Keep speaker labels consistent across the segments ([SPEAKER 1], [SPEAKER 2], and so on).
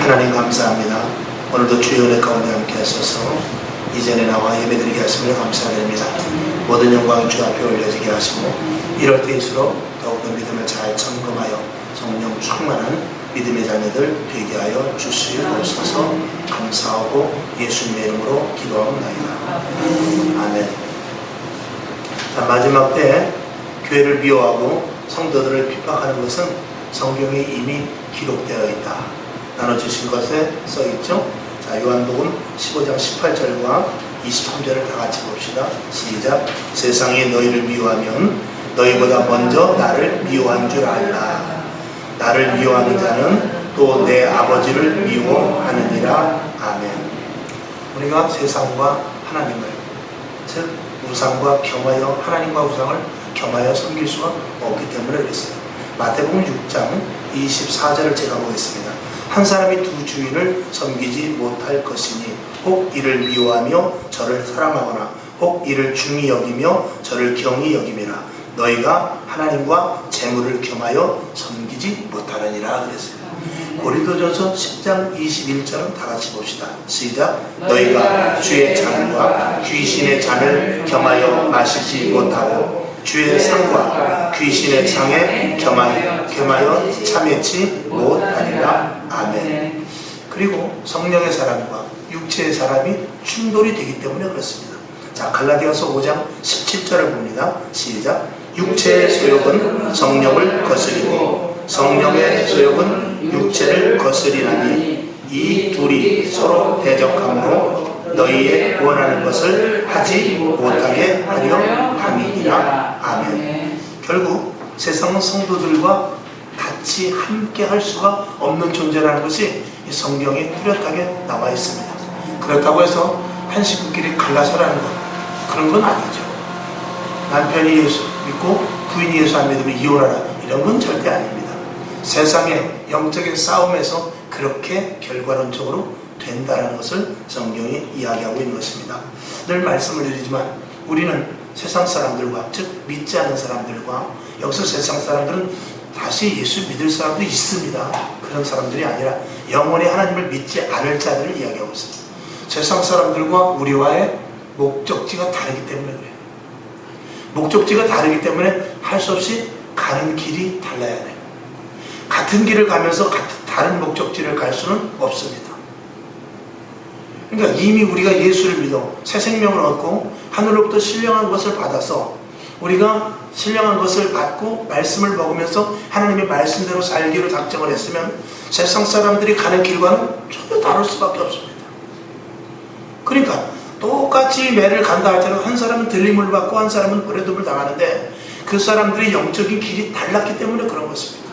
[SPEAKER 1] 하나님 감사합니다. 오늘도 주의 은혜 가운데 함께 하셔서 이전에 나와 예배드리게 하심을 감사드립니다. 모든 영광 주 앞에 올려지게 하시고 이럴 때일수록 더욱더 믿음을 잘 점검하여 성령 충만한 믿음의 자녀들 되게 하여 주시옵소서. 감사하고 예수님의 이름으로 기도하옵나이다. 아멘. 자, 마지막 때 교회를 미워하고 성도들을 핍박하는 것은 성경에 이미 기록되어 있다. 나눠주신 것에 써있죠. 자, 요한복음 15장 18절과 23절을 다 같이 봅시다. 시작. 세상이 너희를 미워하면 너희보다 먼저 나를 미워한 줄 알라. 나를 미워하는 자는 또 내 아버지를 미워하느니라. 아멘. 우리가 세상과 하나님을, 즉 우상과 겸하여, 하나님과 우상을 겸하여 섬길 수가 없기 때문에 그랬어요. 마태복음 6장 24절을 제가 보겠습니다. 한 사람이 두 주인을 섬기지 못할 것이니 혹 이를 미워하며 저를 사랑하거나 혹 이를 중히 여기며 저를 경히 여김이라. 너희가 하나님과 재물을 겸하여 섬기지 못하느니라 그랬어요. 고린도전서 10장 21절은 다 같이 봅시다. 시작. 너희가 주의 잔과 귀신의 잔을 겸하여 마시지 못하고 주의 상과 귀신의 상에 겸하여 참여치 못하리라. 아멘. 그리고 성령의 사람과 육체의 사람이 충돌이 되기 때문에 그렇습니다. 자, 갈라디아서 5장 17절을 봅니다. 시작. 육체의 소욕은 성령을 거스리고 성령의 소욕은 육체를 거스리나니 이 둘이 서로 대적함으로 너희의 원하는 것을 하지 못하게 하려 함이니라. 아멘. 결국 세상은 성도들과 같이 함께 할 수가 없는 존재라는 것이 이 성경에 뚜렷하게 나와 있습니다. 그렇다고 해서 한 식구끼리 갈라서라는 것, 그런 건 아니죠. 남편이 예수 믿고 부인이 예수 안 믿으면 이혼하라, 이런 건 절대 아닙니다. 세상의 영적인 싸움에서 그렇게 결과론적으로 된다는 것을 성경이 이야기하고 있는 것입니다. 늘 말씀을 드리지만 우리는 세상 사람들과, 즉 믿지 않는 사람들과, 여기서 세상 사람들은 다시 예수 믿을 사람도 있습니다. 그런 사람들이 아니라 영원히 하나님을 믿지 않을 자들을 이야기하고 있습니다. 세상 사람들과 우리와의 목적지가 다르기 때문에 그래요. 목적지가 다르기 때문에 할 수 없이 가는 길이 달라야 돼요. 같은 길을 가면서 다른 목적지를 갈 수는 없습니다. 그러니까 이미 우리가 예수를 믿어 새 생명을 얻고 하늘로부터 신령한 것을 받아서 우리가 신령한 것을 받고 말씀을 먹으면서 하나님의 말씀대로 살기로 작정을 했으면 세상 사람들이 가는 길과는 전혀 다를 수밖에 없습니다. 그러니까 똑같이 매를 간다 할지라도 한 사람은 들림을 받고 한 사람은 버려둠을 당하는데 그 사람들의 영적인 길이 달랐기 때문에 그런 것입니다.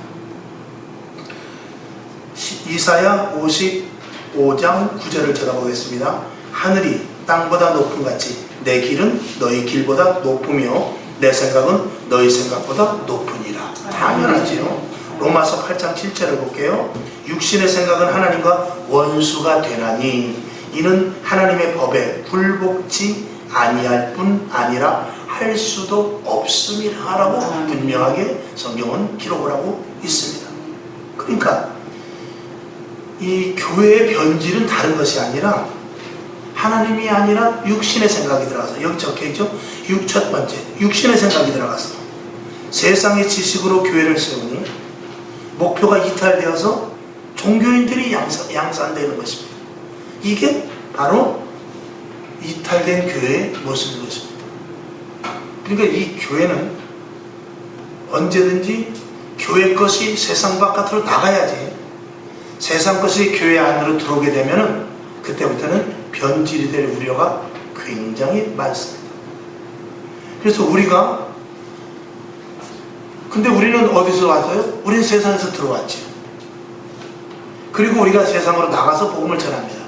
[SPEAKER 1] 이사야 55장 9절을 쳐다보겠습니다. 하늘이 땅보다 높음 같이 내 길은 너희 길보다 높으며 내 생각은 너희 생각보다 높으니라. 당연하지요. 로마서 8장 7절을 볼게요. 육신의 생각은 하나님과 원수가 되나니 이는 하나님의 법에 굴복지 아니할 뿐 아니라 할 수도 없음이라 라고 분명하게 성경은 기록을 하고 있습니다. 그러니까 이 교회의 변질은 다른 것이 아니라 하나님이 아니라 육신의 생각이 들어가서, 여기 적혀있죠? 첫 번째, 육신의 생각이 들어가서 세상의 지식으로 교회를 세우니 목표가 이탈되어서 종교인들이 양산되는 것입니다. 이게 바로 이탈된 교회의 모습인 것입니다. 그러니까 이 교회는 언제든지 교회 것이 세상 바깥으로 나가야지, 세상 것이 교회 안으로 들어오게 되면은 그때부터는 변질이 될 우려가 굉장히 많습니다. 그래서 근데 우리는 어디서 왔어요? 우리는 세상에서 들어왔죠. 그리고 우리가 세상으로 나가서 복음을 전합니다.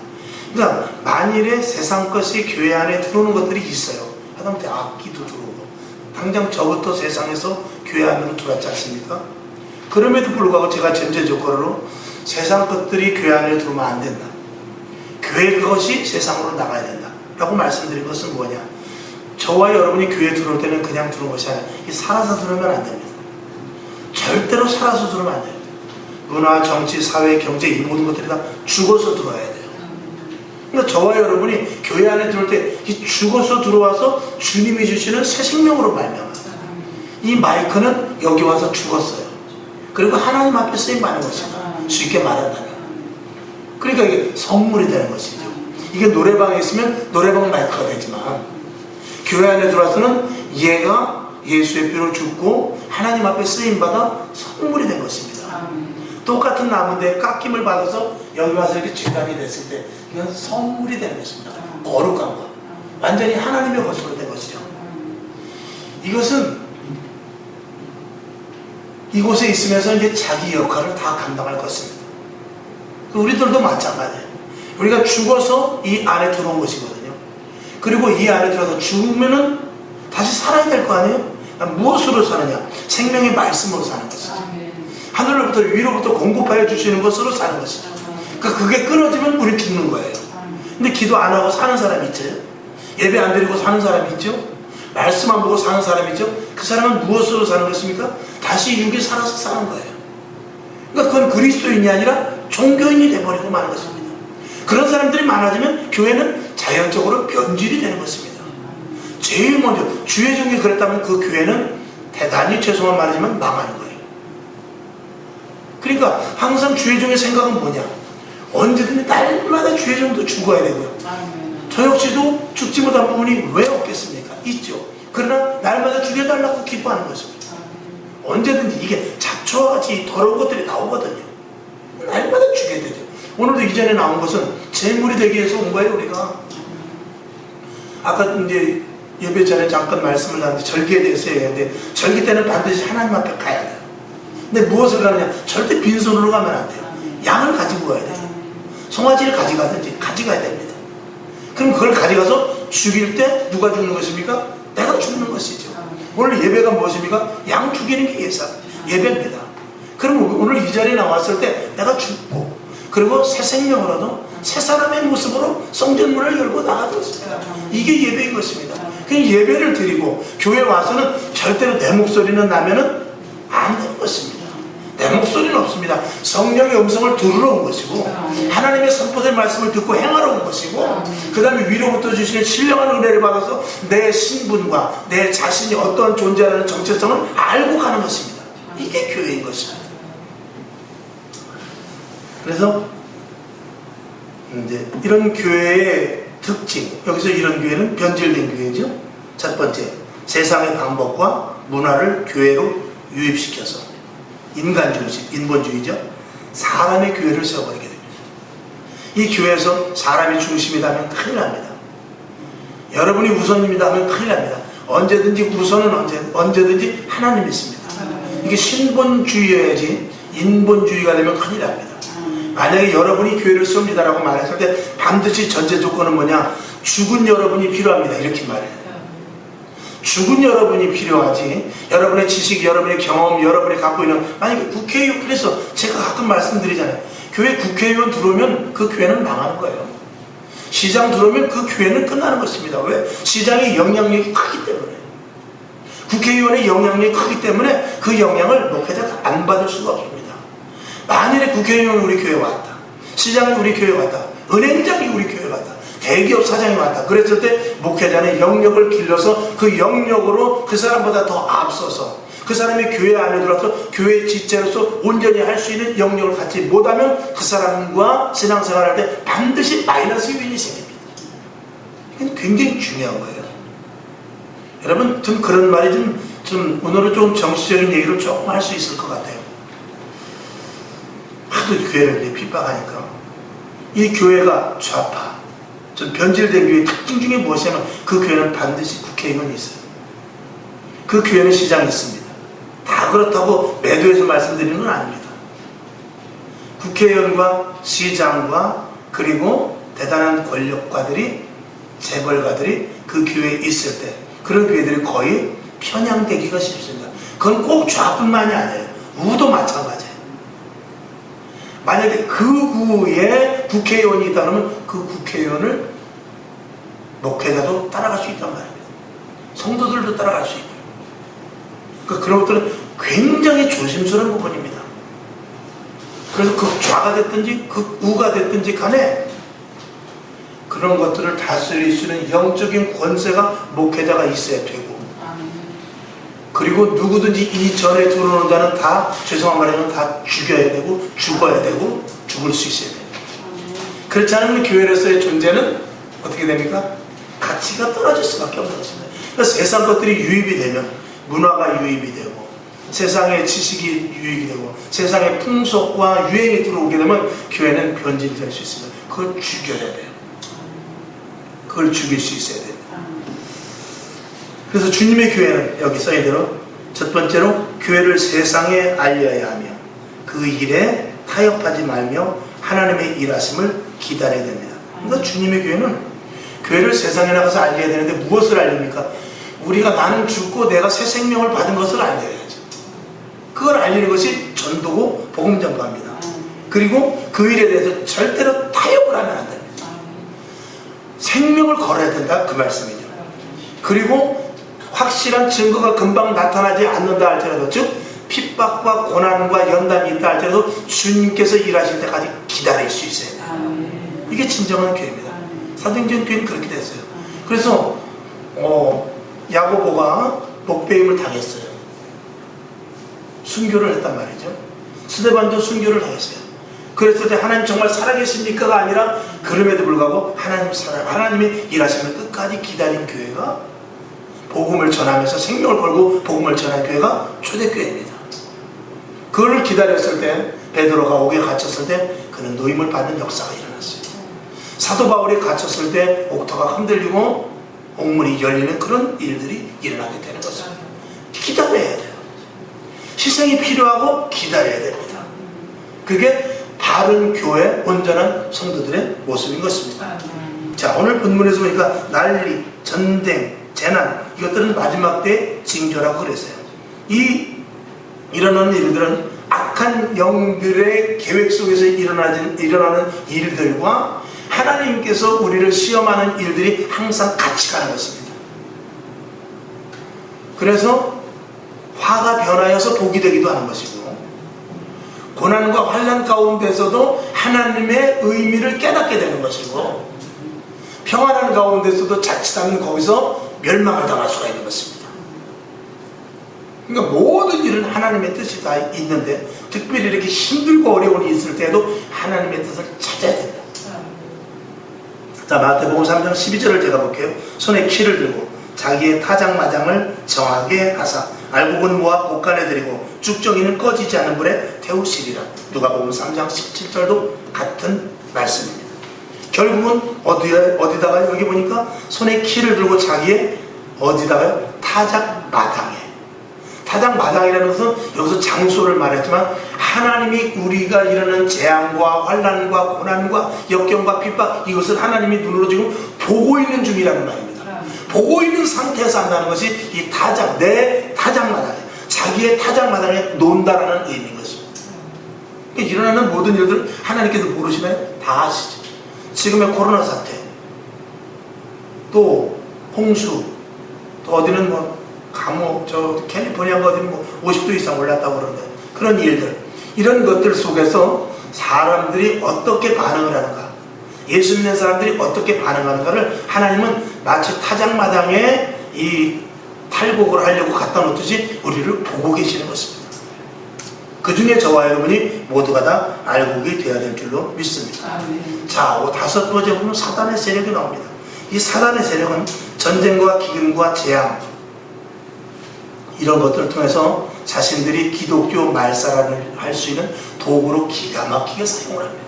[SPEAKER 1] 그러니까 만일에 세상 것이 교회 안에 들어오는 것들이 있어요. 하다못해 악기도 들어오고, 당장 저부터 세상에서 교회 안으로 들어왔지 않습니까? 그럼에도 불구하고 제가 전제 조건으로 세상 것들이 교회 안에 들어오면 안 된다, 교회 그것이 세상으로 나가야 된다 라고 말씀드린 것은 뭐냐, 저와 여러분이 교회에 들어올 때는 그냥 들어온 것이 아니라 살아서 들어오면 안 됩니다. 절대로 살아서 들어오면 안 됩니다. 문화, 정치, 사회, 경제 이 모든 것들이 다 죽어서 들어와야 돼요. 그러니까 저와 여러분이 교회 안에 들어올 때 이 죽어서 들어와서 주님이 주시는 새 생명으로 말미암아. 이 마이크는 여기 와서 죽었어요. 그리고 하나님 앞에 쓰임받는 것이다. 쉽게 말한다면. 그러니까 이게 선물이 되는 것이죠. 이게 노래방에 있으면 노래방 마이크가 되지만 교회 안에 들어와서는 얘가 예수의 피로 죽고 하나님 앞에 쓰임받아 선물이 된 것입니다. 똑같은 나무인데 깎임을 받아서 여기 와서 이렇게 뒷단이 됐을 때 이건 선물이 되는 것입니다. 거룩한 것. 완전히 하나님의 것으로 된 것이죠. 이것은 이곳에 있으면서 이제 자기 역할을 다 감당할 것입니다. 우리들도 마찬가지예요. 우리가 죽어서 이 안에 들어온 것이거든요. 그리고 이 안에 들어서 죽으면은 다시 살아야 될 거 아니에요? 무엇으로 사느냐? 생명의 말씀으로 사는 것이죠. 하늘로부터 위로부터 공급하여 주시는 것으로 사는 것이죠. 그러니까 그게 끊어지면 우리 죽는 거예요. 근데 기도 안 하고 사는 사람이 있죠. 예배 안 드리고 사는 사람이 있죠. 말씀 안 보고 사는 사람이 있죠. 그 사람은 무엇으로 사는 것입니까? 다시 육이 살아서 사는 거예요. 그러니까 그건 그리스도인이 아니라 종교인이 돼버리고 마는 것입니다. 그런 사람들이 많아지면 교회는 자연적으로 변질이 되는 것입니다. 제일 먼저 주의 종이 그랬다면 그 교회는 대단히 죄송한 말이지만 망하는 거예요. 그러니까 항상 주의 종의 생각은 뭐냐? 언제든지 날마다 주의 종도 죽어야 되고요. 저 역시도 죽지 못한 부분이 왜 없겠습니까? 있죠. 그러나 날마다 죽여달라고 기뻐하는 것입니다. 언제든지 이게 잡초와 같이 더러운 것들이 나오거든요. 날마다 죽여야 되죠. 오늘도 이전에 나온 것은 제물이 되기 위해서 온 거예요. 우리가 아까 이제 예배 전에 잠깐 말씀을 나눴는데 절기에 대해서 얘기했는데 절기 때는 반드시 하나님 앞에 가야 돼요. 근데 무엇을 가느냐? 절대 빈손으로 가면 안 돼요. 양을 가지고 가야 돼요. 송아지를 가져가든지 가져가야 됩니다. 그럼 그걸 가져가서 죽일 때 누가 죽는 것입니까? 내가 죽는 것이죠. 오늘 예배가 무엇입니까? 양 죽이는 게 예배입니다. 그럼 오늘 이 자리에 나왔을 때 내가 죽고 그리고 새 생명으로도 새 사람의 모습으로 성전문을 열고 나가는 것입니다. 이게 예배인 것입니다. 그냥 예배를 드리고 교회 와서는 절대로 내 목소리는 나면은 안 되는 것입니다. 내 목소리는 없습니다. 성령의 음성을 들으러 온 것이고 하나님의 선포된 말씀을 듣고 행하러 온 것이고 그 다음에 위로부터 주시는 신령한 은혜를 받아서 내 신분과 내 자신이 어떤 존재라는 정체성을 알고 가는 것입니다. 이게 교회인 것입니다. 그래서 이제 이런 교회의 특징, 여기서 이런 교회는 변질된 교회죠. 첫 번째, 세상의 방법과 문화를 교회로 유입시켜서 인간중심, 인본주의죠. 사람의 교회를 세워버리게 됩니다. 이 교회에서 사람이 중심이라면 큰일 납니다. 여러분이 우선입니다 하면 큰일 납니다. 언제든지 우선은 언제든지 하나님이 있습니다. 이게 신본주의여야지 인본주의가 되면 큰일 납니다. 만약에 여러분이 교회를 세웁니다라고 말했을 때 반드시 전제 조건은 뭐냐? 죽은 여러분이 필요합니다. 이렇게 말해요. 죽은 여러분이 필요하지. 여러분의 지식, 여러분의 경험, 여러분이 갖고 있는, 만약에 국회의원, 그래서 제가 가끔 말씀드리잖아요. 교회 국회의원 들어오면 그 교회는 망하는 거예요. 시장 들어오면 그 교회는 끝나는 것입니다. 왜? 시장의 영향력이 크기 때문에. 국회의원의 영향력이 크기 때문에 그 영향을 목회자가 안 받을 수가 없습니다. 만일에 국회의원이 우리 교회에 왔다, 시장이 우리 교회에 왔다, 은행장이 우리 교회에 왔다, 대기업 사장이 왔다. 그랬을 때 목회자는 영역을 길러서 그 영역으로 그 사람보다 더 앞서서 그 사람이 교회 안에 들어와서 교회 지체로서 온전히 할 수 있는 영역을 갖지 못하면 그 사람과 신앙생활할 때 반드시 마이너스 요인이 생깁니다. 이건 굉장히 중요한 거예요. 여러분 좀 그런 말이 좀 오늘은 좀 정치적인 얘기를 조금 할 수 있을 것 같아요. 하도 이 교회를 핍박하니까 이 교회가 좌파 좀 변질된 교회의 특징 중에 무엇이냐면 그 교회는 반드시 국회의원이 있어요. 그 교회는 시장이 있습니다. 다 그렇다고 매도해서 말씀드리는 건 아닙니다. 국회의원과 시장과 그리고 대단한 권력가들이 재벌가들이 그 교회에 있을 때 그런 교회들이 거의 편향되기가 쉽습니다. 그건 꼭 좌뿐만이 아니에요. 우도 마찬가지예요. 만약에 그 구에 국회의원이 있다 그러면 그 국회의원을 목회자도 따라갈 수 있단 말입니다. 성도들도 따라갈 수 있고요. 그러니까 그런 것들은 굉장히 조심스러운 부분입니다. 그래서 극좌가 됐든지 극우가 됐든지 간에 그런 것들을 다스릴 수 있는 영적인 권세가 목회자가 있어야 되고, 그리고 누구든지 이 전에 들어오는 자는 다, 죄송한 말이면 다 죽여야 되고 죽어야 되고 죽을 수 있어야 돼요. 그렇지 않으면 교회로서의 존재는 어떻게 됩니까? 가치가 떨어질 수밖에 없는 것입니다. 그러니까 세상 것들이 유입이 되면 문화가 유입이 되고 세상의 지식이 유입이 되고 세상의 풍속과 유행이 들어오게 되면 교회는 변질될 수 있습니다. 그걸 죽여야 돼요. 그걸 죽일 수 있어야 돼요. 그래서 주님의 교회는 여기 써있대로 첫 번째로 교회를 세상에 알려야 하며 그 일에 타협하지 말며 하나님의 일하심을 기다려야 됩니다. 그러니까 주님의 교회를 세상에 나가서 알려야 되는데 무엇을 알립니까? 우리가 나는 죽고 내가 새 생명을 받은 것을 알려야죠. 그걸 알리는 것이 전도고 복음 전파입니다. 그리고 그 일에 대해서 절대로 타협을 하면 안 됩니다. 생명을 걸어야 된다 그 말씀이죠. 그리고 확실한 증거가 금방 나타나지 않는다 할지라도, 즉 핍박과 고난과 연단이 있다 할지라도 주님께서 일하실 때까지 기다릴 수 있어야 돼요. 이게 진정한 교회입니다. 사도행전 교회는 그렇게 됐어요. 그래서 야고보가 목배임을 당했어요. 순교를 했단 말이죠. 스데반도 순교를 당했어요. 그랬을 때 하나님 정말 살아계십니까가 아니라 그럼에도 불구하고 하나님의 일하심을 끝까지 기다린 교회가, 복음을 전하면서 생명을 걸고 복음을 전한 교회가 초대교회입니다. 그를 기다렸을 때, 베드로가 옥에 갇혔을 때 그는 노임을 받는 역사가 일어났어요. 사도 바울이 갇혔을 때 옥토가 흔들리고 옥문이 열리는 그런 일들이 일어나게 되는 것입니다. 기다려야 돼요. 희생이 필요하고 기다려야 됩니다. 그게 바른 교회, 온전한 성도들의 모습인 것입니다. 자, 오늘 본문에서 보니까 난리, 전쟁, 재난, 이것들은 마지막 때 징조라고 그랬어요. 일어나는 일들은 악한 영들의 계획 속에서 일어나는 일들과 하나님께서 우리를 시험하는 일들이 항상 같이 가는 것입니다. 그래서 화가 변하여서 복이 되기도 하는 것이고, 고난과 환난 가운데서도 하나님의 의미를 깨닫게 되는 것이고, 평안한 가운데서도 자칫하면 거기서 멸망을 당할 수가 있는 것입니다. 그러니까 모든 일은 하나님의 뜻이 다 있는데, 특별히 이렇게 힘들고 어려운 일이 있을 때도 하나님의 뜻을 찾아야 된다. 자, 마태복음 3장 12절을 제가 볼게요. 손에 키를 들고 자기의 타작마당을 정하게 하사 알곡은 모아 곳간에 들이고 쭉정이는 꺼지지 않는 불에 태우시리라. 누가복음 3장 17절도 같은 말씀입니다. 결국은 어디다가, 여기 보니까 손에 키를 들고 자기의 어디다가요? 타작마당에. 타작마당이라는 것은 여기서 장소를 말했지만 하나님이 우리가 이러는 재앙과 환난과 고난과 역경과 핍박, 이것을 하나님이 눈으로 지금 보고 있는 중이라는 말입니다. 보고 있는 상태에서 한다는 것이 이 내 타작마당에, 자기의 타작마당에 논다라는 의미인 것입니다. 그러니까 일어나는 모든 일들을 하나님께서 모르시나요? 다 아시죠. 지금의 코로나 사태, 또 홍수, 또 어디는 감옥, 캘리포니아가 어디는 50도 이상 올랐다고 그러는데, 그런 일들, 이런 것들 속에서 사람들이 어떻게 반응을 하는가, 예수 믿는 사람들이 어떻게 반응하는가를 하나님은 마치 타작마당에 이 탈곡을 하려고 갖다 놓듯이 우리를 보고 계시는 것입니다. 그 중에 저와 여러분이 모두가 다 알곡이 되어야 될 줄로 믿습니다. 자, 다섯 번째 보면 사단의 세력이 나옵니다. 이 사단의 세력은 전쟁과 기근과 재앙, 이런 것들을 통해서 자신들이 기독교 말살을 할 수 있는 도구로 기가 막히게 사용을 합니다.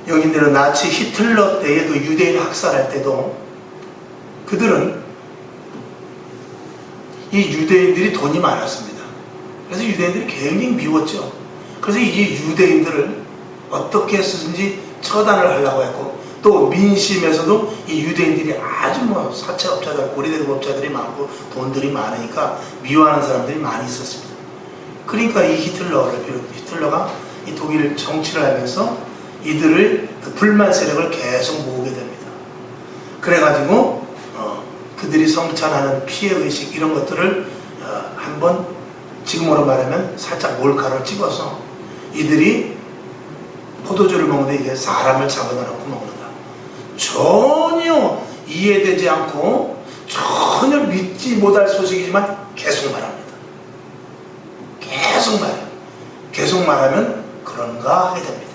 [SPEAKER 1] 여기들은 나치 히틀러 때에 그 유대인 학살할 때도 그들은 이 유대인들이 돈이 많았습니다. 그래서 유대인들이 굉장히 미웠죠. 그래서 이 유대인들을 어떻게 해서든지 처단을 하려고 했고, 또 민심에서도 이 유대인들이 아주 사채업자들, 고리대금업자들이 많고 돈들이 많으니까 미워하는 사람들이 많이 있었습니다. 그러니까 이 히틀러가 이 독일 정치를 하면서 이들을 그 불만 세력을 계속 모으게 됩니다. 그래가지고 그들이 성찬하는 피해의식, 이런 것들을 한번 지금으로 말하면 살짝 몰카를 찍어서 이들이 포도주를 먹는데 이게 사람을 잡아놓고 먹는다. 전혀 이해되지 않고 전혀 믿지 못할 소식이지만 계속 말합니다. 계속 말해요. 계속 말하면 그런가 하게 됩니다.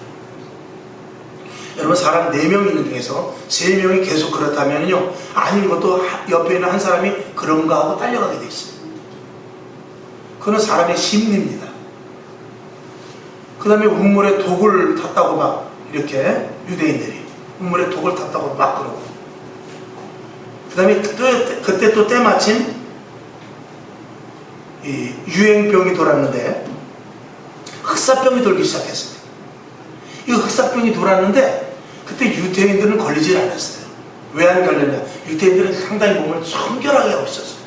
[SPEAKER 1] 여러분, 사람 4명 있는 중에서 3명이 계속 그렇다면요, 아닌 것도 옆에 있는 한 사람이 그런가 하고 딸려가게 돼 있어요. 그건 사람의 심리입니다. 그 다음에 운물에 독을 탔다고 막 이렇게 유대인들이 운물에 독을 탔다고 막 그러고, 그 다음에 그때 또 때마침 이 유행병이 돌았는데 흑사병이 돌기 시작했습니다. 이 흑사병이 돌았는데 그때 유대인들은 걸리질 않았어요. 왜 안 걸렸냐? 유대인들은 상당히 몸을 청결하게 하고 있었어요.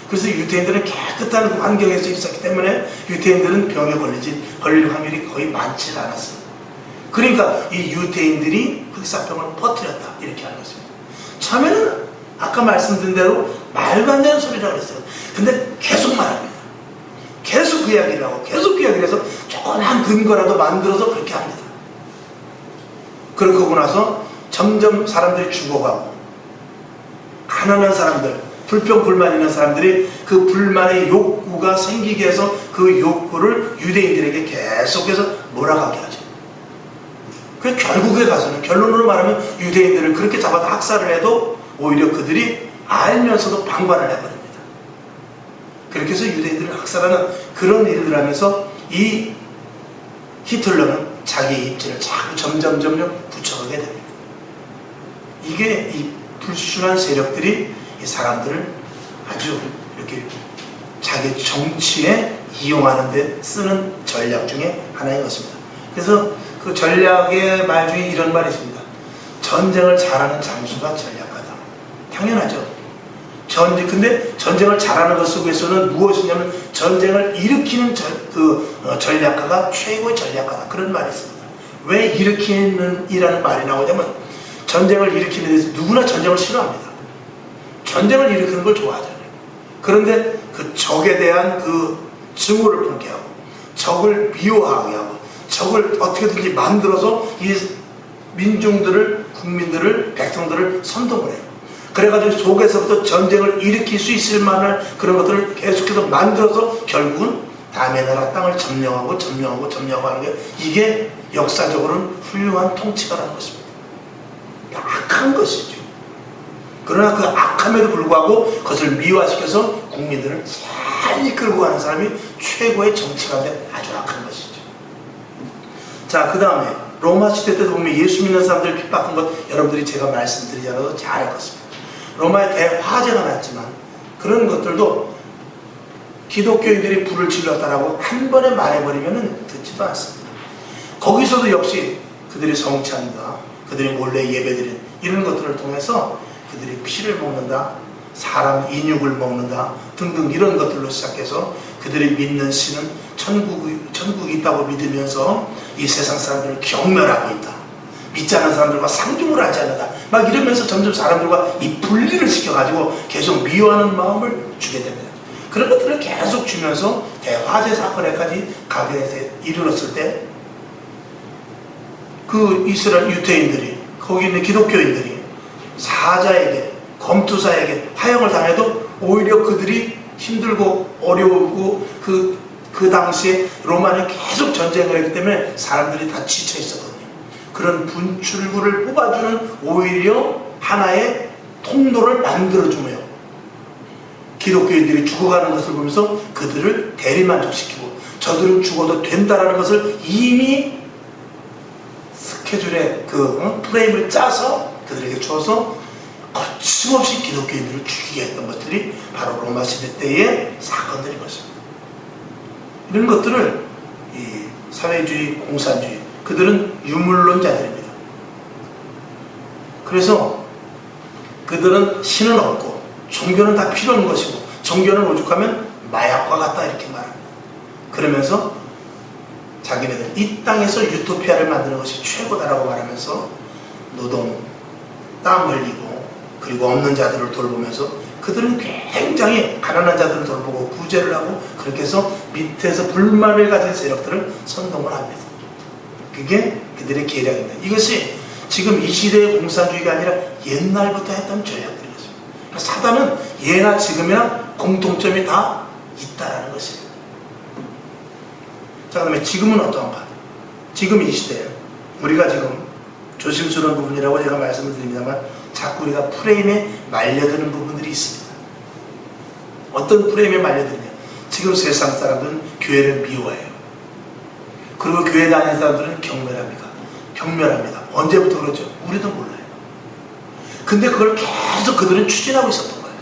[SPEAKER 1] 그래서 유대인들은 깨끗한 환경에서 있었기 때문에 유대인들은 병에 걸릴 확률이 거의 많지 않았어요. 그러니까 이 유대인들이 흑사병을 퍼뜨렸다, 이렇게 하는 것입니다. 처음에는 아까 말씀드린 대로 말도 안 되는 소리라고 그랬어요. 근데 계속 말합니다. 계속 그 이야기를 하고 계속 그 이야기를 해서 조그만 근거라도 만들어서 그렇게 합니다. 그러고 나서 점점 사람들이 죽어가고, 가난한 사람들, 불평불만 있는 사람들이 그 불만의 욕구가 생기게 해서 그 욕구를 유대인들에게 계속해서 몰아가게 하죠. 그 결국에 가서는, 결론으로 말하면 유대인들을 그렇게 잡아서 학살을 해도 오히려 그들이 알면서도 방관을 해버립니다. 그렇게 해서 유대인들을 학살하는 그런 일들을 하면서 이 히틀러는 자기 입지를 자꾸 점점 굳혀가게 됩니다. 이게 이 불순한 세력들이 이 사람들을 아주 이렇게 자기 정치에 이용하는 데 쓰는 전략 중에 하나인 것입니다. 그래서 그 전략의 말 중에 이런 말이 있습니다. 전쟁을 잘하는 장수가 전략가다. 당연하죠. 근데 전쟁을 잘하는 것 속에서는 무엇이냐면 전쟁을 일으키는 전략가가 최고의 전략가다, 그런 말이 있습니다. 왜 일으키는 이라는 말이 나오냐면, 전쟁을 일으키는 데서 누구나 전쟁을 싫어합니다. 전쟁을 일으키는 걸 좋아하잖아요. 그런데 그 적에 대한 그 증오를 품게 하고, 적을 미워하게 하고, 적을 어떻게든지 만들어서 이 민중들을, 국민들을, 백성들을 선동을 해요. 그래가지고 속에서부터 전쟁을 일으킬 수 있을 만한 그런 것들을 계속해서 만들어서 결국은 남의 나라 땅을 점령하고 하는 게, 이게 역사적으로는 훌륭한 통치가라는 것입니다. 악한 것이죠. 그러나 그 악함에도 불구하고 그것을 미화시켜서 국민들을 잘 이끌고 가는 사람이 최고의 정치가인데 아주 악한 것이죠. 자, 그 다음에 로마 시대 때도 보면 예수 믿는 사람들을 핍박한 것, 여러분들이 제가 말씀드리지 않아도 잘 알 것입니다. 로마에 대화재가 났지만 그런 것들도 기독교인들이 불을 질렀다라고 한 번에 말해버리면 듣지도 않습니다. 거기서도 역시 그들의 성찬과 그들이 몰래 예배드린 이런 것들을 통해서 그들이 피를 먹는다, 사람 인육을 먹는다 등등 이런 것들로 시작해서 그들이 믿는 신은 천국이 있다고 믿으면서 이 세상 사람들을 경멸하고 있다, 믿지 않는 사람들과 상종을 하지 않는다, 막 이러면서 점점 사람들과 이 분리를 시켜가지고 계속 미워하는 마음을 주게 됩니다. 그런 것들을 계속 주면서 대화재 사건에까지 가게 이르렀을 때, 그 이스라엘 유대인들이, 거기 있는 기독교인들이 사자에게, 검투사에게 화형을 당해도 오히려 그들이 힘들고 어려우고 그 당시에 로마는 계속 전쟁을 했기 때문에 사람들이 다 지쳐 있었거든요. 그런 분출구를 뽑아주는 오히려 하나의 통로를 만들어주며 기독교인들이 죽어가는 것을 보면서 그들을 대리만족시키고, 저들은 죽어도 된다라는 것을 이미 스케줄에 프레임을 짜서 그들에게 줘서 거침없이 기독교인들을 죽이게 했던 것들이 바로 로마 시대 때의 사건들인 것입니다. 이런 것들을 이 사회주의, 공산주의, 그들은 유물론자들입니다. 그래서 그들은 신은 없고 종교는 다 필요 없는 것이고, 종교는 오죽하면 마약과 같다, 이렇게 말합니다. 그러면서 자기네들 이 땅에서 유토피아를 만드는 것이 최고다라고 말하면서 노동, 땀 흘리고 그리고 없는 자들을 돌보면서 그들은 굉장히 가난한 자들을 돌보고 구제를 하고 그렇게 해서 밑에서 불만을 가진 세력들을 선동을 합니다. 그게 그들의 계략입니다. 이것이 지금 이 시대의 공산주의가 아니라 옛날부터 했던 전략들이었습니다. 사단은 예나 지금이나 공통점이 다 있다라는 것이에요. 자, 그다음에 지금은 어떠한가? 지금 이 시대에 우리가 지금 조심스러운 부분이라고 제가 말씀을 드립니다만 자꾸 우리가 프레임에 말려드는 부분들이 있습니다. 어떤 프레임에 말려드냐? 지금 세상 사람들은 교회를 미워해요. 그리고 교회 다니는 사람들은 경멸합니다. 언제부터 그렇죠? 우리도 몰라요. 근데 그걸 계속 그들은 추진하고 있었던 거예요.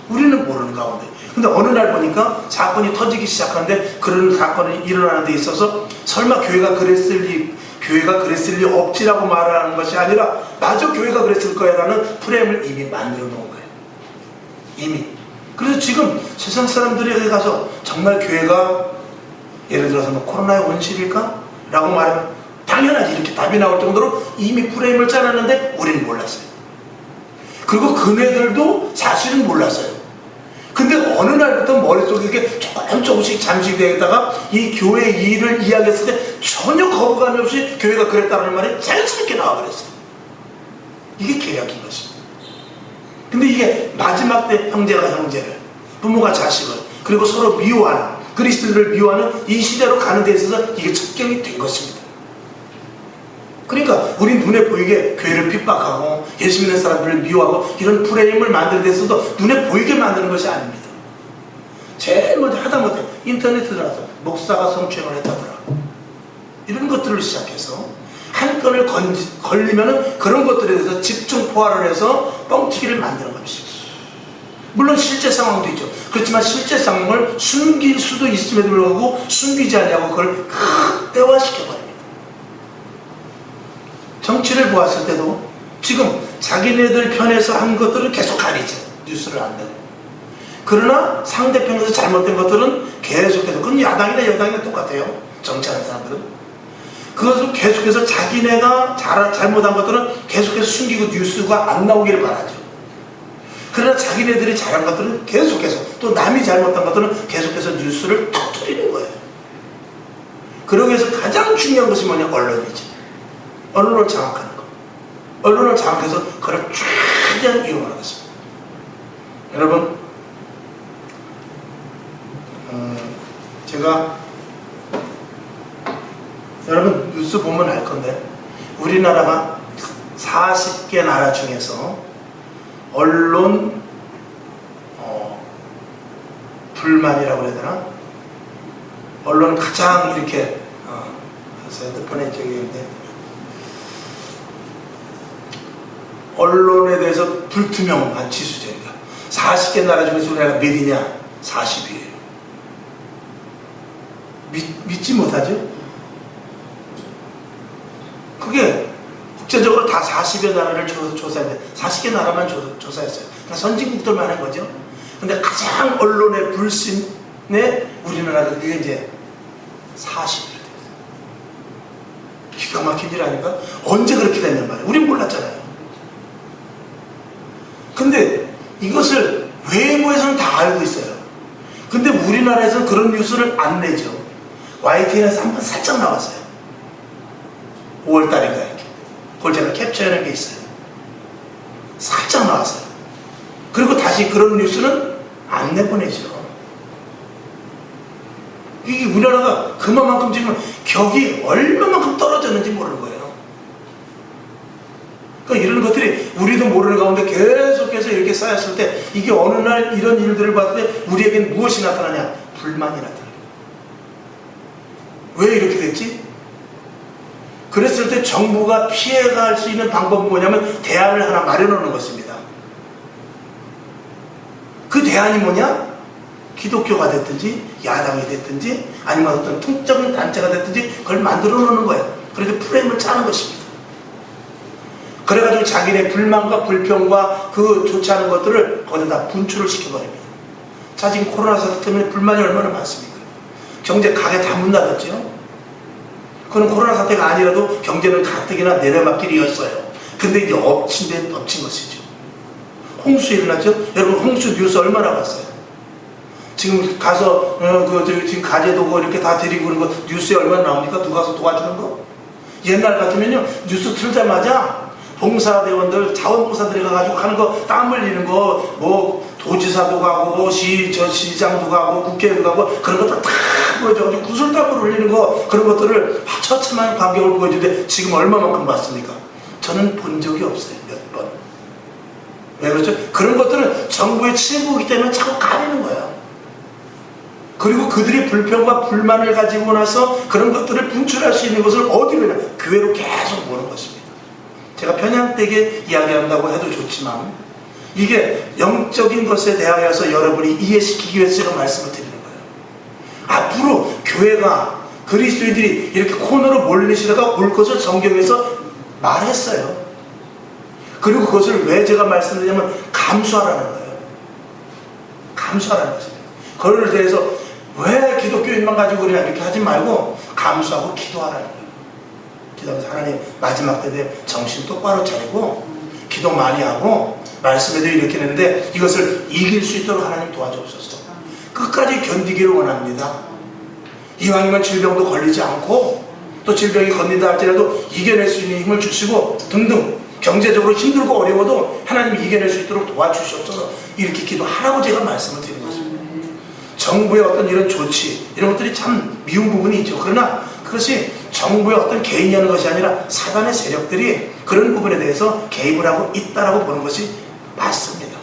[SPEAKER 1] 우리는 모르는 가운데. 근데 어느 날 보니까 사건이 터지기 시작하는데 그런 사건이 일어나는 데 있어서 설마 교회가 그랬을 리 없지라고 말하는 것이 아니라 맞아, 교회가 그랬을 거야라는 프레임을 이미 만들어 놓은 거예요. 이미. 그래서 지금 세상 사람들에게 가서 정말 교회가 예를 들어서 뭐 코로나의 원실일까? 라고 말하면 당연하지, 이렇게 답이 나올 정도로 이미 프레임을 짜놨는데 우리는 몰랐어요. 그리고 그네들도 사실은 몰랐어요. 근데 어느 날부터 머릿속에 이렇게 조금씩 잠식되다가 이 교회 일을 이야기했을 때 전혀 거부감이 없이 교회가 그랬다는 말이 자연스럽게 나와버렸어요. 이게 계략인 것입니다. 근데 이게 마지막 때 형제가 형제를, 부모가 자식을, 그리고 서로 미워하는, 그리스도를 미워하는 이 시대로 가는 데 있어서 이게 척경이 된 것입니다. 그러니까 우리 눈에 보이게 교회를 핍박하고 예수 믿는 사람들을 미워하고 이런 프레임을 만드는 데 있어서 눈에 보이게 만드는 것이 아닙니다. 제일 먼저 하다못해 인터넷에 들어가서 목사가 성추행을 했다더라, 이런 것들을 시작해서 한 건을 걸리면은 그런 것들에 대해서 집중 포화를 해서 뻥튀기를 만드는 것입니다. 물론 실제 상황도 있죠. 그렇지만 실제 상황을 숨길 수도 있음에도 불구하고 숨기지 않냐고 그걸 극대화시켜버립니다. 정치를 보았을 때도 지금 자기네들 편에서 한 것들은 계속 가리죠. 뉴스를 안 내고. 그러나 상대편에서 잘못된 것들은 계속해서, 그건 야당이나 여당이나 똑같아요. 정치하는 사람들은. 그것을 계속해서 자기네가 잘못한 것들은 계속해서 숨기고 뉴스가 안 나오기를 바라죠. 그러나 자기네들이 잘한 것들은 계속해서, 또 남이 잘못한 것들은 계속해서 뉴스를 터뜨리는 거예요. 그러기 위해서 가장 중요한 것이 뭐냐? 언론이지. 언론을 장악하는 것. 언론을 장악해서 그걸 최대한 이용하는 것입니다. 여러분, 제가 여러분 뉴스 보면 알 건데 우리나라가 40개 나라 중에서 언론 불만이라고 해야 되나? 언론 가장 이렇게 핸드폰에 저기 있는데 언론에 대해서 불투명한 지수제니까 40개 나라 중에서 우리나라가 몇이냐? 40위에요. 믿지 못하죠? 그게 국제적으로 다 40여 나라를 조사했는데 40개 나라만 조사했어요. 그러니까 선진국들만 한 거죠. 근데 가장 언론의 불신에 우리나라가 그게 이제 40위를 됐어요. 기가 막힌 일 아닌가? 언제 그렇게 됐냔 말이에요. 우린 몰랐잖아요. 근데 이것을 외부에서는 다 알고 있어요. 근데 우리나라에서는 그런 뉴스를 안 내죠. YTN에서 한번 살짝 나왔어요. 5월달인가 이렇게. 그걸 제가 캡처해놓은 게 있어요. 살짝 나왔어요. 그리고 다시 그런 뉴스는 안 내보내죠. 이게 우리나라가 그만큼 지금 격이 얼마만큼 떨어졌는지 모르는 거예요. 그러니까 이런 것들이 우리도 모르는 가운데 계속해서 이렇게 쌓였을 때 이게 어느 날 이런 일들을 봤을 때 우리에겐 무엇이 나타나냐? 불만이 나타나요. 왜 이렇게 됐지? 그랬을 때 정부가 피해갈 수 있는 방법은 뭐냐면 대안을 하나 마련하는 것입니다. 그 대안이 뭐냐? 기독교가 됐든지 야당이 됐든지 아니면 어떤 통적인 단체가 됐든지 그걸 만들어 놓는 거예요. 그렇게 프레임을 짜는 것입니다. 그래가지고 자기네 불만과 불평과 그 좋지 않은 것들을 거기다 분출을 시켜버립니다. 자, 지금 코로나 사태 때문에 불만이 얼마나 많습니까? 경제 가게 다 문 닫았죠. 그건 코로나 사태가 아니라도 경제는 가뜩이나 내려막길이었어요. 근데 이제 엎친 것이죠. 홍수 일어났죠? 여러분 홍수 뉴스 얼마나 봤어요? 지금 가서 지금 가재도고 이렇게 다 데리고 그런 거 뉴스에 얼마나 나옵니까? 누가 가서 도와주는 거? 옛날 같으면요 뉴스 틀자마자 봉사대원들 자원봉사들이 가가지고 하는 거 땀 흘리는 거 뭐 도지사도 가고 시장도 가고 국회의원도 가고 그런 것들 다 보여줘가지고 구슬땀을 흘리는 거 그런 것들을 처참한 광경을 보여주는데 지금 얼마만큼 봤습니까? 저는 본 적이 없어요. 몇 번. 왜 그렇죠? 그런 것들은 정부의 침묵이기 때문에 자꾸 가리는 거예요. 그리고 그들이 불평과 불만을 가지고 나서 그런 것들을 분출할 수 있는 것을 어디로 냐 교회로 계속 보는 것입니다. 제가 편향되게 이야기한다고 해도 좋지만 이게 영적인 것에 대하여서 여러분이 이해시키기 위해서 제가 말씀을 드리는 거예요. 앞으로 교회가 그리스도인들이 이렇게 코너로 몰리는 시대가 올 것을 성경에서 말했어요. 그리고 그것을 왜 제가 말씀드리냐면 감수하라는 거예요. 감수하라는 것입니다. 그거를 대해서 왜 기독교인만 가지고 그냥 이렇게 하지 말고 감수하고 기도하라는 거예요. 기도하면서 하나님 마지막 때에 정신 똑바로 차리고 기도 많이 하고 말씀에도 이렇게 했는데 이것을 이길 수 있도록 하나님 도와주옵소서. 끝까지 견디기를 원합니다. 이왕이면 질병도 걸리지 않고 또 질병이 걸린다 할지라도 이겨낼 수 있는 힘을 주시고 등등 경제적으로 힘들고 어려워도 하나님이 이겨낼 수 있도록 도와주시옵소서. 이렇게 기도하라고 제가 말씀을 드리는 것입니다. 정부의 어떤 이런 조치 이런 것들이 참 미운 부분이 있죠. 그러나 그것이 정부의 어떤 개인이 하는 것이 아니라 사단의 세력들이 그런 부분에 대해서 개입을 하고 있다라고 보는 것이 맞습니다.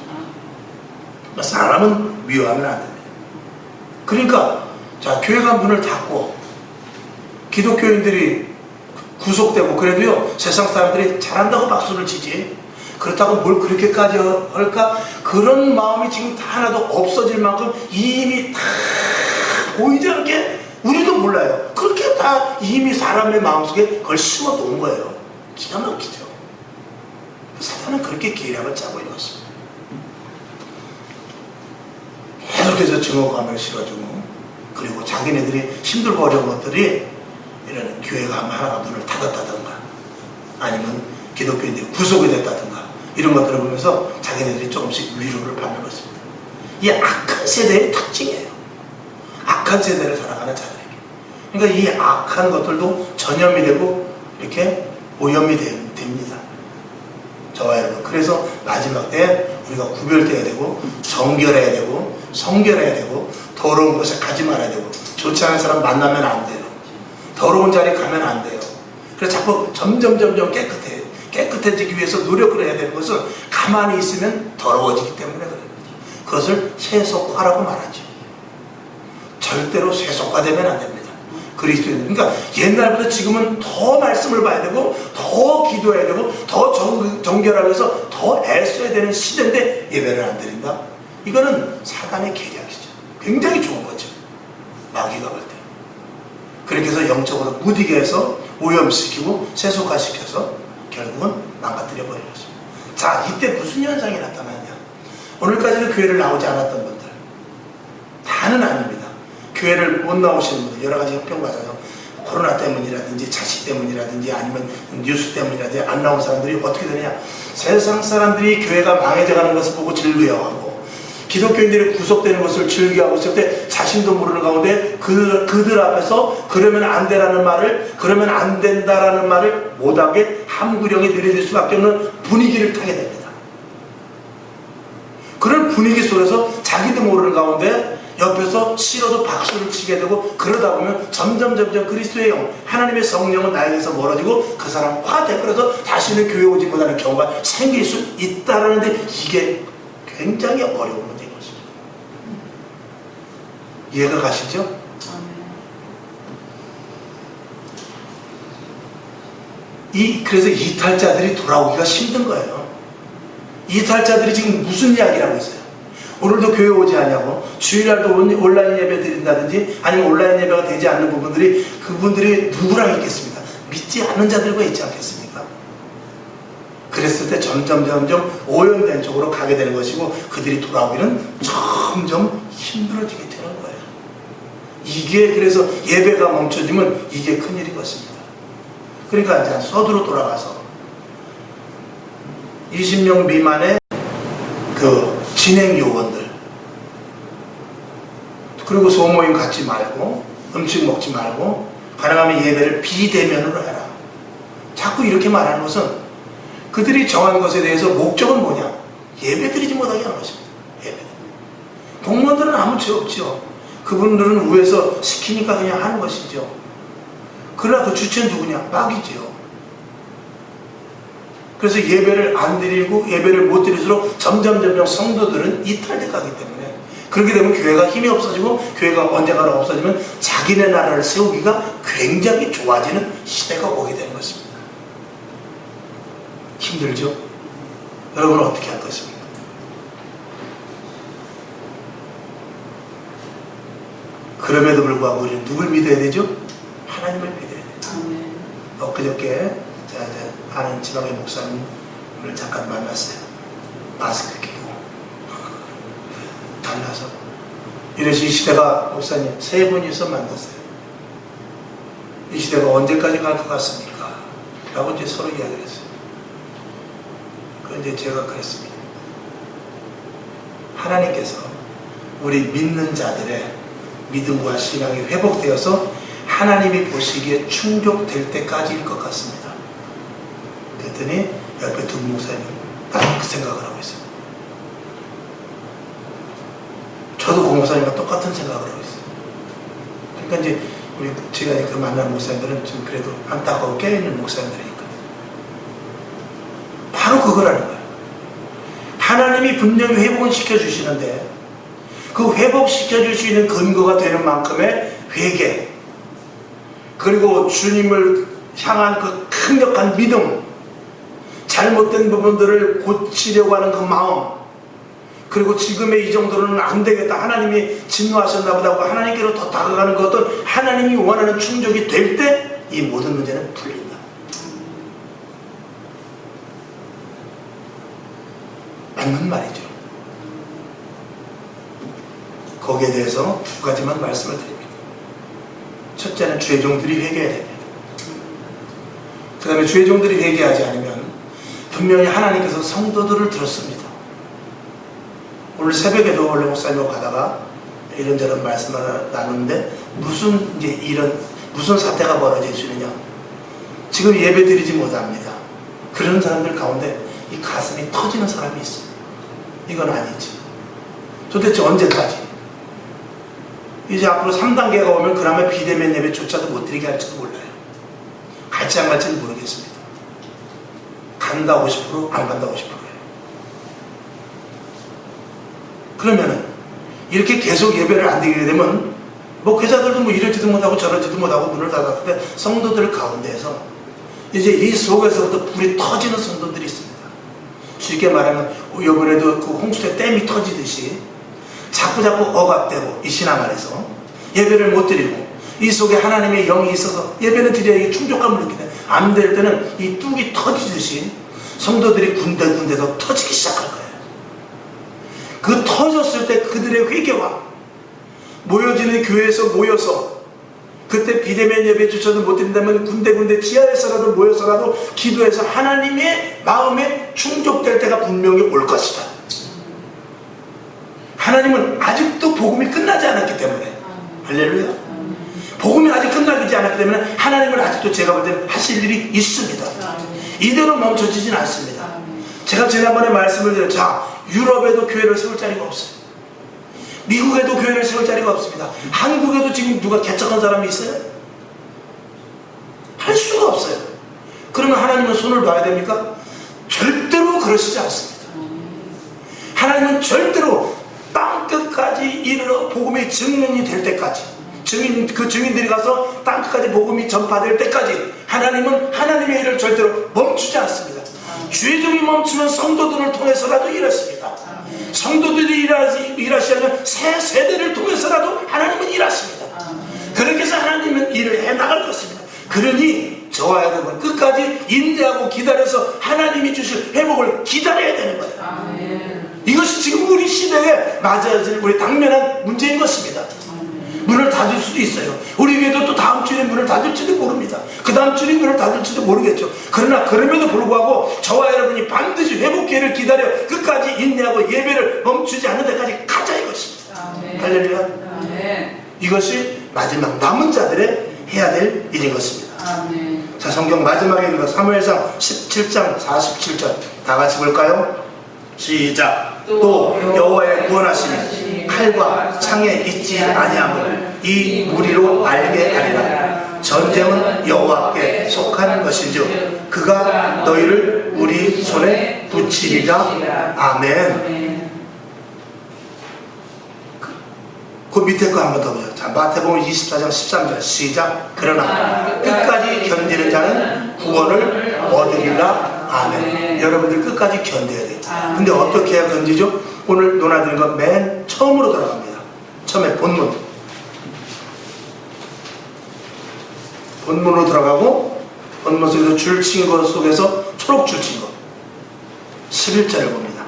[SPEAKER 1] 사람은 미워하면 안 됩니다. 그러니까 자 교회가 문을 닫고 기독교인들이 구속되고 그래도요 세상 사람들이 잘한다고 박수를 치지 그렇다고 뭘 그렇게까지 할까? 그런 마음이 지금 다 하나도 없어질 만큼 이미 다 보이지 않게 우리도 몰라요. 그렇게 다 이미 사람의 마음속에 그걸 심어 놓은 거예요. 기가 막히죠. 사탄은 그렇게 계략을 짜고 있는 것입니다. 계속해서 증오감을 실어주고 그리고 자기네들이 힘들고 어려운 것들이 이런 교회가 하나가 문을 닫았다든가 아니면 기독교인들이 구속이 됐다든가 이런 것들을 보면서 자기네들이 조금씩 위로를 받는 것입니다. 이 악한 세대의 특징이에요. 악한 세대를 살아가는 자들에게. 그러니까 이 악한 것들도 전염이 되고 이렇게 오염이 됩니다. 저와 여러분. 그래서 마지막 때 우리가 구별되어야 되고 정결해야 되고 성결해야 되고 더러운 곳에 가지 말아야 되고 좋지 않은 사람 만나면 안 돼요. 더러운 자리에 가면 안 돼요. 그래서 자꾸 점점 깨끗해지기 위해서 노력을 해야 되는 것은 가만히 있으면 더러워지기 때문에 그래요. 그것을 세속화라고 말하죠. 절대로 세속화되면 안 됩니다. 그리스도인들. 그러니까 옛날보다 지금은 더 말씀을 봐야 되고 더 기도해야 되고 더 정결하기 위해서 더 애써야 되는 시대인데 예배를 안 드린다? 이거는 사단의 계략이죠. 굉장히 좋은 거죠. 마귀가 볼 때. 그렇게 해서 영적으로 무디게 해서 오염시키고 세속화시켜서 결국은 망가뜨려 버리는 것입니다. 자, 이때 무슨 현상이 나타나냐? 오늘까지는 교회를 나오지 않았던 분들 다는 아닙니다. 교회를 못 나오시는 분들 여러 가지 형평 과정요. 코로나 때문이라든지 자식 때문이라든지 아니면 뉴스 때문이라든지 안 나온 사람들이 어떻게 되느냐? 세상 사람들이 교회가 망해져가는 것을 보고 즐거워하고 기독교인들이 구속되는 것을 즐겨하고 있을 때 자신도 모르는 가운데 그들 앞에서 그러면 안 되라는 말을 그러면 안 된다라는 말을 못하게 함구령이 느려질 수밖에 없는 분위기를 타게 됩니다. 그런 분위기 속에서 자기도 모르는 가운데 옆에서 싫어도 박수를 치게 되고 그러다 보면 점점 그리스도의 영 하나님의 성령은 나에게서 멀어지고 그 사람 화돼 그래서 다시는 교회 오지 못하는 경우가 생길 수 있다라는데 이게 굉장히 어려운 문제인 것입니다. 이해가 가시죠? 그래서 이탈자들이 돌아오기가 힘든 거예요. 이탈자들이 지금 무슨 이야기를 하고 있어요? 오늘도 교회 오지 않냐고 주일날도 온라인 예배 드린다든지 아니면 온라인 예배가 되지 않는 부분들이 그분들이 누구랑 있겠습니까? 믿지 않는 자들과 있지 않겠습니까? 그랬을 때 점점 오염된 쪽으로 가게 되는 것이고 그들이 돌아오기는 점점 힘들어지게 되는 거예요. 이게 그래서 예배가 멈춰지면 이게 큰일인 것입니다. 그러니까 이제 서두로 돌아가서 20명 미만의 그 진행 요원들, 그리고 소모임 갖지 말고 음식 먹지 말고 가능하면 예배를 비대면으로 해라. 자꾸 이렇게 말하는 것은 그들이 정한 것에 대해서 목적은 뭐냐? 예배 드리지 못하게 하는 것입니다. 예배. 공무원들은 아무 죄 없죠. 그분들은 위에서 시키니까 그냥 하는 것이죠. 그러나 그 주체는 누구냐? 마귀지요. 그래서 예배를 안 드리고 예배를 못 드릴수록 점점 성도들은 이탈돼 가기 때문에, 그렇게 되면 교회가 힘이 없어지고 교회가 언젠가는 없어지면 자기네 나라를 세우기가 굉장히 좋아지는 시대가 오게 되는 것입니다. 힘들죠? 여러분은 어떻게 할 것입니까? 그럼에도 불구하고 우리는 누굴 믿어야 되죠? 하나님을 믿어야 돼요. 엊그저께 제가 아는 지방의 목사님을 잠깐 만났어요. 마스크 끼고 달라서 이래서 이 시대가, 목사님 3분이서 만났어요. 이 시대가 언제까지 갈 것 같습니까? 라고 이제 서로 이야기를 했어요. 그런데 제가 그랬습니다. 하나님께서 우리 믿는 자들의 믿음과 신앙이 회복되어서 하나님이 보시기에 충족될 때까지일 것 같습니다. 그랬더니 옆에 두 목사님이 딱 그 생각을 하고 있어요. 저도 그 목사님과 똑같은 생각을 하고 있어요. 그러니까 이제 제가 그 만난 목사님들은 좀 그래도 안타까워 깨어있는 목사님들이니까 바로 그거라는 거예요. 하나님이 분명히 회복은 시켜주시는데 그 회복시켜줄 수 있는 근거가 되는 만큼의 회개, 그리고 주님을 향한 그 강력한 믿음, 잘못된 부분들을 고치려고 하는 그 마음, 그리고 지금의 이 정도로는 안 되겠다, 하나님이 진노하셨나 보다 하고 하나님께로 더 다가가는 것은 하나님이 원하는 충족이 될 때 이 모든 문제는 풀린다. 맞는 말이죠. 거기에 대해서 2가지만 말씀을 드립니다. 첫째는 주의 종들이 회개해야 됩니다. 그 다음에 주의 종들이 회개하지 않으면 분명히 하나님께서 성도들을 들었습니다. 오늘 새벽에도 원래 목사님하고 가다가 이런저런 말씀을 나누는데 무슨 사태가 벌어질 수 있느냐. 지금 예배 드리지 못합니다. 그런 사람들 가운데 이 가슴이 터지는 사람이 있어요. 이건 아니지. 도대체 언제까지? 이제 앞으로 3단계가 오면 그러면 비대면 예배조차도 못 드리게 할지도 몰라요. 갈지 안 갈지는 모르겠습니다. 간다고 50%, 안 간다고 50%예요. 그러면은 이렇게 계속 예배를 안 드리게 되면 목회자들도 이러지도 못하고 저러지도 못하고 문을 닫았는데 성도들 가운데에서 이제 이 속에서부터 불이 터지는 성도들이 있습니다. 쉽게 말하면 이번에도 그 홍수에 댐이 터지듯이 자꾸자꾸 억압되고 이 신앙 안에서 예배를 못 드리고 이 속에 하나님의 영이 있어서 예배는 드려야 충족감을 느끼는데 안 될 때는 이 뚝이 터지듯이 성도들이 군데군데서 터지기 시작할 거예요. 그 터졌을 때 그들의 회개와 모여지는 교회에서 모여서 그때 비대면 예배조차도 못 드린다면 군데군데 지하에서라도 모여서라도 기도해서 하나님의 마음에 충족될 때가 분명히 올 것이다. 하나님은 아직도 복음이 끝나지 않았기 때문에, 할렐루야, 복음이 아직 끝나지 않았기 때문에 하나님은 아직도 제가 볼 때는 하실 일이 있습니다. 이대로 멈춰지진 않습니다. 제가 지난번에 말씀을 드렸죠. 자, 유럽에도 교회를 세울 자리가 없어요. 미국에도 교회를 세울 자리가 없습니다. 한국에도 지금 누가 개척한 사람이 있어요? 할 수가 없어요. 그러면 하나님은 손을 놔야 됩니까? 절대로 그러시지 않습니다. 하나님은 절대로 땅끝까지 이르러 복음이 증명이 될 때까지, 그 증인들이 가서 땅끝까지 복음이 전파될 때까지 하나님은 하나님의 일을 절대로 멈추지 않습니다. 주의 종이 멈추면 성도들을 통해서라도 일하십니다. 성도들이 일하시려면 새 세대를 통해서라도 하나님은 일하십니다. 그렇게 해서 하나님은 일을 해나갈 것입니다. 그러니 저와 여러분 끝까지 인내하고 기다려서 하나님이 주실 회복을 기다려야 되는 거예요. 이것이 지금 우리 시대에 맞아야 될 우리 당면한 문제인 것입니다. 문을 닫을 수도 있어요. 우리 교회도 또 다음 주에 문을 닫을지도 모릅니다. 그 다음 주에 문을 닫을지도 모르겠죠. 그러나 그럼에도 불구하고 저와 여러분이 반드시 회복해야 기회를 기다려 끝까지 인내하고 예배를 멈추지 않는 데까지 가자 이것입니다. 할렐루야. 이것이 마지막 남은 자들의 해야 될 일인 것입니다. 자, 성경 마지막에 있는 거 사무엘상 17장 47절 다 같이 볼까요? 시작. 또 여호와의 구원하심이 칼과 창에 있지 아니함을 이 무리로 알게 하리라. 전쟁은 여호와께 속한 것인즉 그가 너희를 우리 손에 붙이리라. 아멘. 그 밑에 거 한 번 더 보죠. 자, 마태복음 24장 13절 시작. 그러나 끝까지 견디는 자는 구원을 얻으리라. 아멘. 여러분들 끝까지 견뎌야 돼요. 근데 어떻게 해야 견디죠? 오늘 논하는 건 맨 처음으로 들어갑니다. 처음에 본문으로 들어가고 본문 속에서 줄 친 것 속에서 초록 줄 친 것 11절을 봅니다.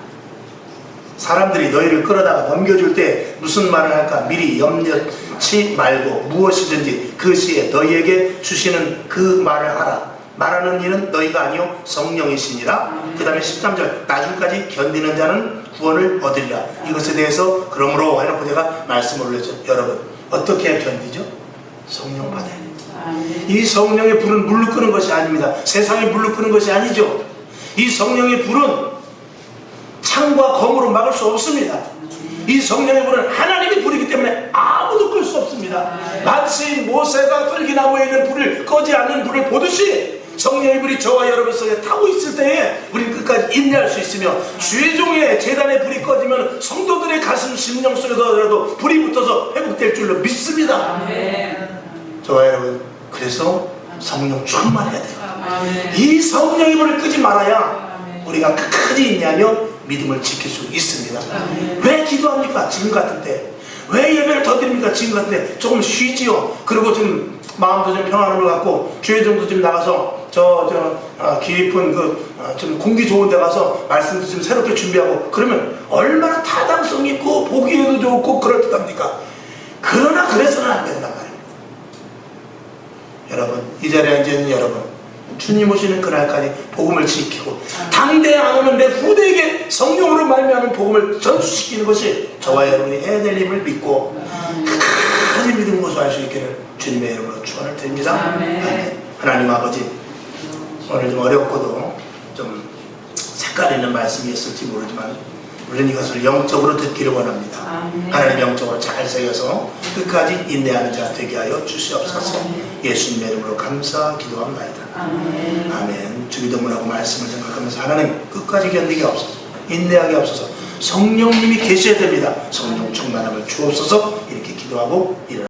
[SPEAKER 1] 사람들이 너희를 끌어다가 넘겨줄 때 무슨 말을 할까 미리 염려치 말고 무엇이든지 그 시에 너희에게 주시는 그 말을 하라. 말하는 이는 너희가 아니요 성령이시니라. 그 다음에 13절 나중까지 견디는 자는 구원을 얻으리라. 이것에 대해서 그러므로 해놓고 제가 말씀을 올렸죠. 여러분 어떻게 해야 견디죠? 성령 받아야 됩니다. 이 성령의 불은 물로 끄는 것이 아닙니다. 세상의 물로 끄는 것이 아니죠. 이 성령의 불은 창과 검으로 막을 수 없습니다. 이 성령의 불은 하나님의 불이기 때문에 아무도 끌 수 없습니다. 마치 모세가 끌기나무에 있는 불을 꺼지 않는 불을 보듯이 성령의 불이 저와 여러분 속에 타고 있을 때에 우리는 끝까지 인내할 수 있으며 주의 종의 제단의 불이 꺼지면 성도들의 가슴 심령 속에서라도 불이 붙어서 회복될 줄로 믿습니다. 저와 여러분 그래서 성령 충만해야 돼요. 이 성령의 불을 끄지 말아야 우리가 끝까지 인내하며 믿음을 지킬 수 있습니다. 왜 기도합니까? 지금 같은 때. 왜 예배를 더 드립니까? 지금 같은 때. 조금 쉬지요. 그리고 좀 마음도 좀 평안함을 갖고 주의 정도 좀 나가서 깊은 좀 공기 좋은 데 가서 말씀도 좀 새롭게 준비하고 그러면 얼마나 타당성 있고 보기에도 좋고 그럴듯합니까? 그러나 그래서는 안 된단 말입니다. 여러분 이 자리에 앉아있는 여러분 주님 오시는 그날까지 복음을 지키고 당대에 안 오는 내 후대에게 성령으로 말미암은 복음을 전수시키는 것이 저와 여러분이 해야 될 힘을 믿고 끝까지 믿음 고수할 수 있기를 주님의 이름으로 축원을 드립니다. 아멘. 하나님 아버지 오늘 좀 어렵고도 좀 색깔 있는 말씀이었을지 모르지만 우리는 이것을 영적으로 듣기를 원합니다. 하나님 영적으로 잘 새겨서 끝까지 인내하는 자 되게 하여 주시옵소서. 예수님의 이름으로 감사 기도합니다. 아멘. 주기도문하고 말씀을 생각하면서 하나님 끝까지 견디게 없어서 인내하게 없어서 성령님이 계셔야 됩니다. 성령 충만함을 주옵소서. 이렇게 기도하고 일어납니다.